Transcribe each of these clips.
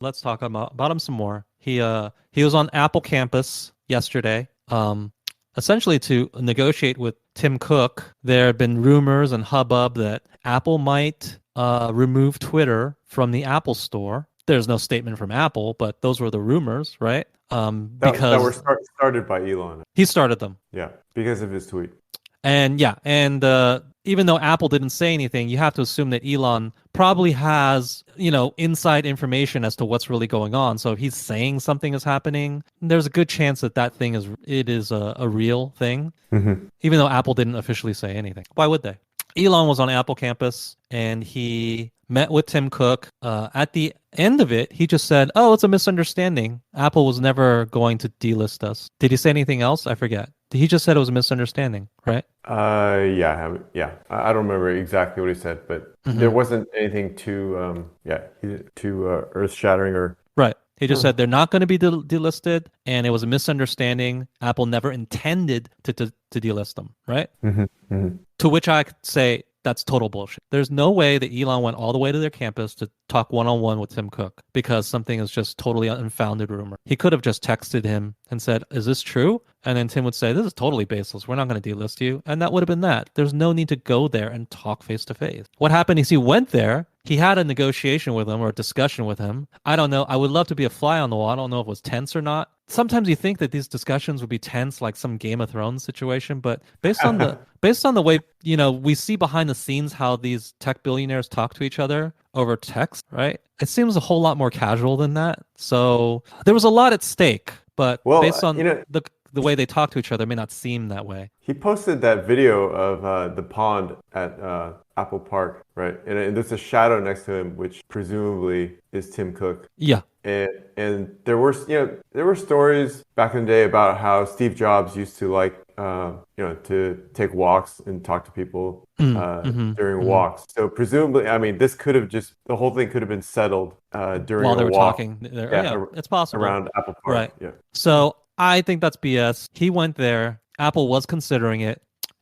Let's talk about him some more. He was on Apple campus yesterday, essentially to negotiate with Tim Cook. There have been rumors and hubbub that Apple might remove Twitter from the Apple Store. There's no statement from Apple, but those were the rumors, right? That were Because started by Elon. he started them. Yeah, because of his tweet. And yeah, and even though Apple didn't say anything, you have to assume that Elon probably has, inside information as to what's really going on. So if he's saying something is happening, there's a good chance that that thing is a real thing, even though Apple didn't officially say anything. Why would they? Elon was on Apple campus and he met with Tim Cook. At the end of it, he just said, "Oh, it's a misunderstanding. Apple was never going to delist us." Did he say anything else? I forget. He just said it was a misunderstanding, right? Yeah. I don't remember exactly what he said, but there wasn't anything too earth-shattering or. Right. He just said they're not going to be delisted, and it was a misunderstanding. Apple never intended to delist them, right? To which I could say that's total bullshit. There's no way that Elon went all the way to their campus to talk one-on-one with Tim Cook because something is just totally unfounded rumor. He could have just texted him and said, "Is this true?" And then Tim would say, "This is totally baseless. We're not going to delist you." And that would have been that. There's no need to go there and talk face to face. What happened is he went there. He had a negotiation with him or a discussion with him. I don't know. I would love to be a fly on the wall. I don't know if it was tense or not. Sometimes you think that these discussions would be tense, like some Game of Thrones situation, but based on the way, we see behind the scenes how these tech billionaires talk to each other over text, right? It seems a whole lot more casual than that. So there was a lot at stake, but based on the way they talk to each other, it may not seem that way. He posted that video of the pond at Apple Park, right? And there's a shadow next to him, which presumably is Tim Cook. Yeah. And there were stories back in the day about how Steve Jobs used to to take walks and talk to people during walks. So presumably, I mean, the whole thing could have been settled during while they were walk. talking. Yeah, it's possible Around Apple Park. Right. Yeah. So I think that's BS. He went there. Apple was considering it.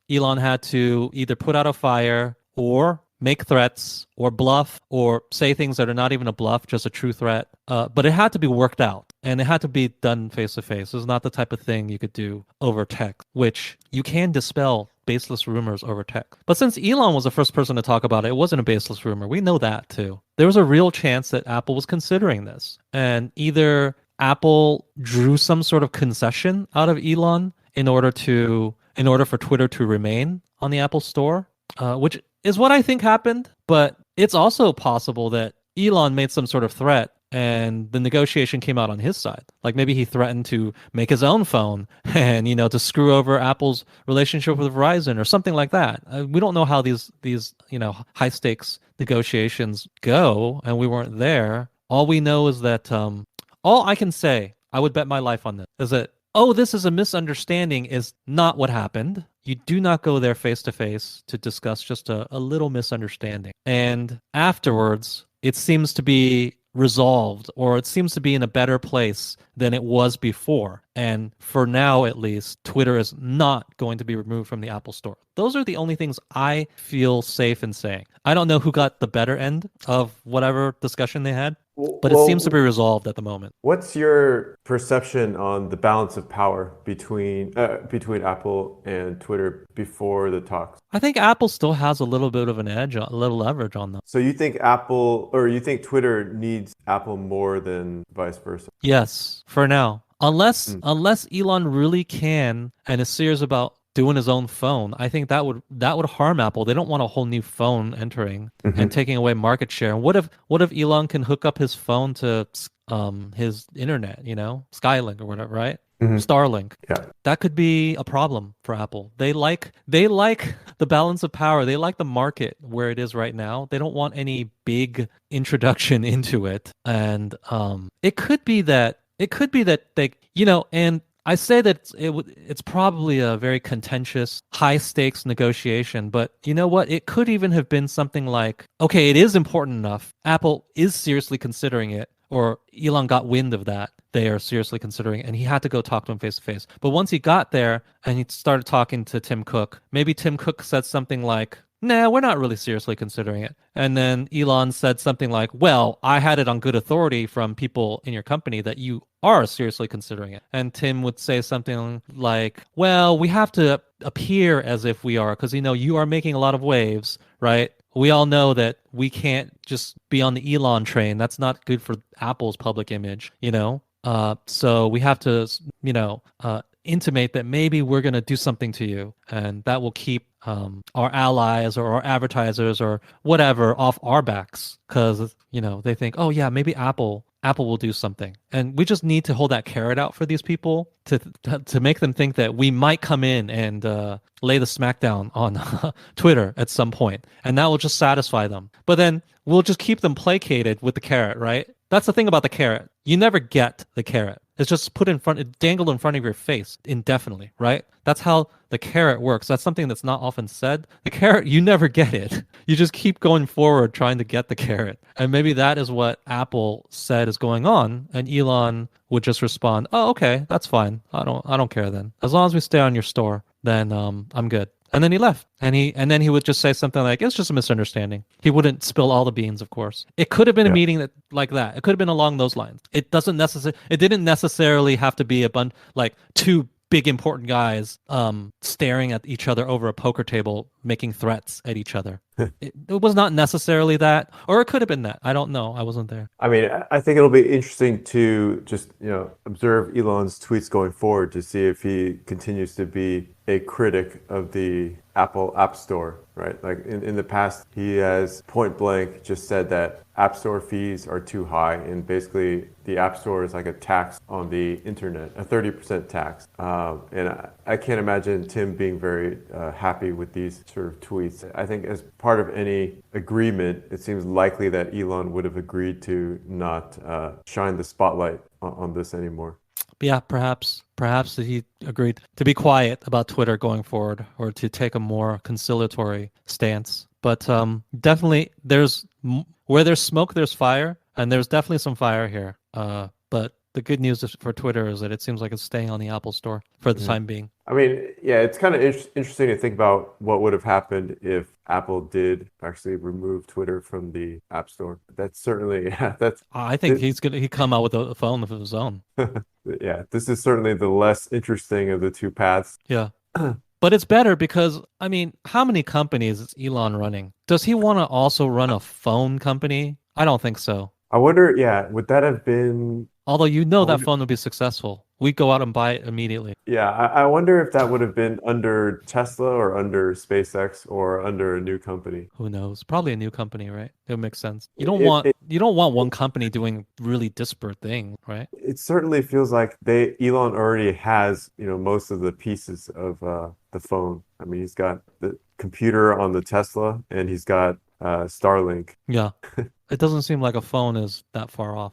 Elon had to either put out a fire or make threats or bluff or say things that are not even a bluff, just a true threat. But it had to be worked out and it had to be done face to face. It's not the type of thing you could do over text, which you can dispel baseless rumors over text. But since Elon was the first person to talk about it, it wasn't a baseless rumor. We know that too. There was a real chance that Apple was considering this. And either Apple drew some sort of concession out of Elon in order for Twitter to remain on the Apple Store, which is what I think happened. But it's also possible that Elon made some sort of threat and the negotiation came out on his side. Like maybe he threatened to make his own phone and, to screw over Apple's relationship with Verizon or something like that. We don't know how these high stakes negotiations go, and we weren't there. All we know is that all I can say, I would bet my life on this, is that, this is a misunderstanding is not what happened. You do not go there face to face to discuss just a little misunderstanding. And afterwards, it seems to be resolved, or it seems to be in a better place than it was before. And for now, at least, Twitter is not going to be removed from the Apple Store. Those are the only things I feel safe in saying. I don't know who got the better end of whatever discussion they had, but it seems to be resolved at the moment. What's your perception on the balance of power between Apple and Twitter before the talks? I think Apple still has a little bit of an edge, a little leverage on them. So you think you think Twitter needs Apple more than vice versa? Yes, for now. Unless Elon really can and is serious about doing his own phone, I think that would harm Apple. They don't want a whole new phone entering and taking away market share. And what if Elon can hook up his phone to his internet, Skylink or whatever, right? Starlink. Yeah. That could be a problem for Apple. They like the balance of power. They like the market where it is right now. They don't want any big introduction into it. And it could be that they, and I say that it's probably a very contentious, high-stakes negotiation, but you know what? It could even have been something like, okay, it is important enough. Apple is seriously considering it, or Elon got wind of that. They are seriously considering it, and he had to go talk to him face-to-face. But once he got there and he started talking to Tim Cook, maybe Tim Cook said something like, nah, we're not really seriously considering it. And then Elon said something like, well, I had it on good authority from people in your company that you are seriously considering it. And Tim would say something like, well, we have to appear as if we are, because, you are making a lot of waves, right? We all know that we can't just be on the Elon train. That's not good for Apple's public image. So we have to, intimate that maybe we're going to do something to you, and that will keep our allies or our advertisers or whatever off our backs, because they think, oh yeah, maybe Apple will do something, and we just need to hold that carrot out for these people to make them think that we might come in and lay the smackdown on Twitter at some point, and that will just satisfy them. But then we'll just keep them placated with the carrot, right? That's the thing about the carrot. You never get the carrot. It's just dangled in front of your face indefinitely, right? That's how the carrot works. That's something that's not often said. The carrot, you never get it. You just keep going forward trying to get the carrot. And maybe that is what Apple said is going on. And Elon would just respond, "Oh, okay, that's fine. I don't care then. As long as we stay on your store, then I'm good." And then he left. And then he would just say something like, "It's just a misunderstanding." He wouldn't spill all the beans, of course. It could have been a Yeah. meeting like that. It could have been along those lines. It didn't necessarily have to be like two big important guys staring at each other over a poker table making threats at each other. It was not necessarily that, or it could have been that. I don't know. I wasn't there. I mean, I think it'll be interesting to just, observe Elon's tweets going forward to see if he continues to be a critic of the Apple App Store, right? Like in the past, he has point blank just said that App Store fees are too high, and basically the App Store is like a tax on the internet, a 30% tax. And I can't imagine Tim being very happy with these sort of tweets. I think as part of any agreement, it seems likely that Elon would have agreed to not shine the spotlight on this anymore. Yeah, perhaps he agreed to be quiet about Twitter going forward, or to take a more conciliatory stance. But definitely, where there's smoke, there's fire, and there's definitely some fire here. But the good news for Twitter is that it seems like it's staying on the Apple Store for the time being. I mean, yeah, it's kind of interesting to think about what would have happened if Apple did actually remove Twitter from the App Store. That's certainly, yeah, I think he'd come out with a phone of his own. yeah, this is certainly the less interesting of the two paths. Yeah. But it's better because, I mean, how many companies is Elon running? Does he want to also run a phone company? I don't think so. I wonder, yeah, would that have been, Although I that wonder, phone would be successful. We'd go out and buy it immediately. yeah, I wonder if that would have been under Tesla or under SpaceX or under a new company. Who knows? Probably a new company, right? It would make sense. You don't It, want it, you don't want one company doing really disparate things, right? it certainly feels like Elon already has, most of the pieces of the phone. I mean, he's got the computer on the Tesla and he's got Starlink. Yeah. It doesn't seem like a phone is that far off.